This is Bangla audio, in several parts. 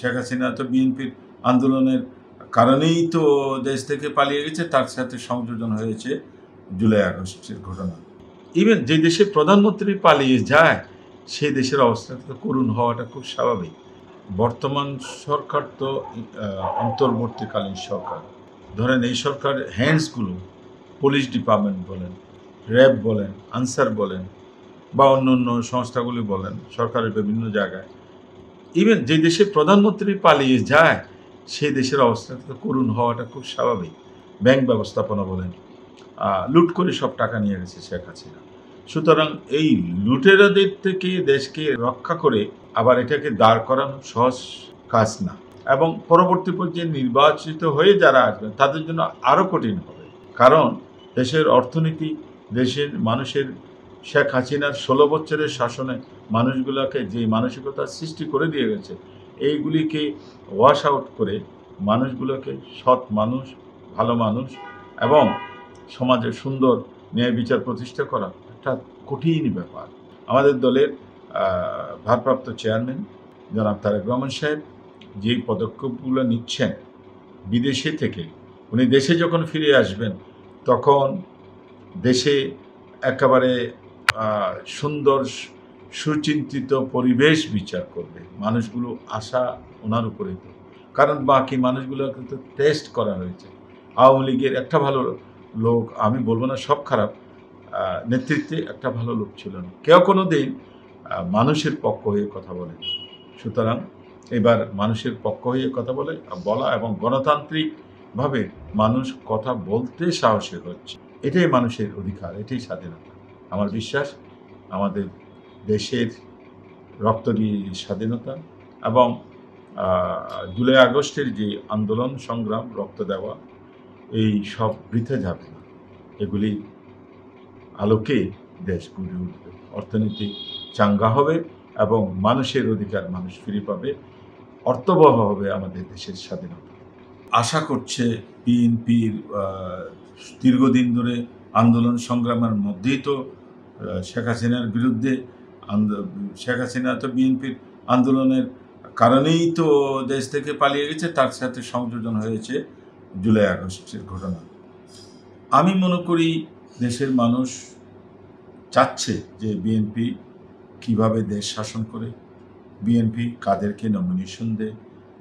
শেখ হাসিনা তো বিএনপির আন্দোলনের কারণেই তো দেশ থেকে পালিয়ে গেছে, তার সাথে সংযোজন হয়েছে জুলাই আগস্টের ঘটনা। ইভেন যে দেশে প্রধানমন্ত্রী পালিয়ে যায় সেই দেশের অবস্থা তো করুণ হওয়াটা খুব স্বাভাবিক। বর্তমান সরকার তো অন্তর্বর্তীকালীন সরকার। ধরেন এই সরকার হ্যান্ডসগুলো পুলিশ ডিপার্টমেন্ট বলেন, র্যাব বলেন, আনসার বলেন বা অন্য অন্য সংস্থাগুলি বলেন, সরকারের বিভিন্ন জায়গায় ইভেন যে দেশে প্রধানমন্ত্রী পালিয়ে যায় সেই দেশের অবস্থা তো করুণ হওয়াটা খুব স্বাভাবিক। ব্যাংক ব্যবস্থাপনা বলেন, লুট করে সব টাকা নিয়ে গেছে শেখ হাসিনা। সুতরাং এই লুটেরাদের থেকে দেশকে রক্ষা করে আবার এটাকে দাঁড় করানো সহজ কাজ না, এবং পরবর্তী পর্যায়ে নির্বাচিত হয়ে যারা আসবেন তাদের জন্য আরও কঠিন হবে। কারণ দেশের অর্থনীতি, দেশের মানুষের শেখ হাসিনার 16 বছরের শাসনে মানুষগুলোকে যে মানসিকতা সৃষ্টি করে দিয়ে গেছে, এইগুলিকে ওয়াশ আউট করে মানুষগুলোকে সৎ মানুষ, ভালো মানুষ এবং সমাজে সুন্দর ন্যায় বিচার প্রতিষ্ঠা করা একটা কঠিন ব্যাপার। আমাদের দলের ভারপ্রাপ্ত চেয়ারম্যান জনাব তারেক রহমান সাহেব যেই পদক্ষেপগুলো নিচ্ছেন বিদেশে থেকে, উনি দেশে যখন ফিরে আসবেন তখন দেশে একেবারে সুন্দর সুচিন্তিত পরিবেশ বিচার করবে। মানুষগুলো আশা ওনার উপরে, কারণ বাকি মানুষগুলো কিন্তু টেস্ট করা হয়েছে। আওয়ামী লীগের একটা ভালো লোক, আমি বলবো না সব খারাপ, নেতৃত্বে একটা ভালো লোক ছিল না, কেউ কোনো দিন মানুষের পক্ষ হয়ে কথা বলে। সুতরাং এবার মানুষের পক্ষ হয়ে কথা বলা এবং গণতান্ত্রিকভাবে মানুষ কথা বলতে সাহসী হচ্ছে, এটাই মানুষের অধিকার, এটাই স্বাধীনতা। আমার বিশ্বাস আমাদের দেশের রক্ত দিয়ে স্বাধীনতা এবং জুলাই আগস্টের যে আন্দোলন সংগ্রাম, রক্ত দেওয়া, এই সব বৃথা যাবে না। এগুলি আলোকে দেশ গড়ে উঠবে, অর্থনীতি চাঙ্গা হবে এবং মানুষের অধিকার মানুষ ফিরে পাবে, অর্থবহ হবে আমাদের দেশের স্বাধীনতা। আশা করছে বিএনপির দীর্ঘদিন ধরে আন্দোলন সংগ্রামের মধ্যেই তো শেখ হাসিনার বিরুদ্ধে শেখ হাসিনা তো বিএনপির আন্দোলনের কারণেই তো দেশ থেকে পালিয়ে গেছে, তার সাথে সংযোজন হয়েছে জুলাই আগস্টের ঘটনা। আমি মনে করি দেশের মানুষ চাচ্ছে যে বিএনপি কিভাবে দেশ শাসন করে, বিএনপি কাদেরকে নমিনেশন দেয়,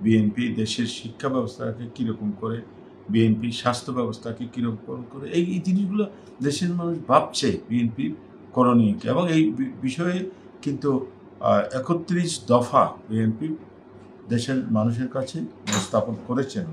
বিএনপি দেশের শিক্ষা ব্যবস্থাকে কীরকম করে, বিএনপি স্বাস্থ্য ব্যবস্থাকে কীরকম করে, এই জিনিসগুলো দেশের মানুষ ভাবছে বিএনপির করণীয়কে, এবং এই বিষয়ে কিন্তু 31 দফা বিএনপি দেশের মানুষের কাছে উপস্থাপন করেছেন।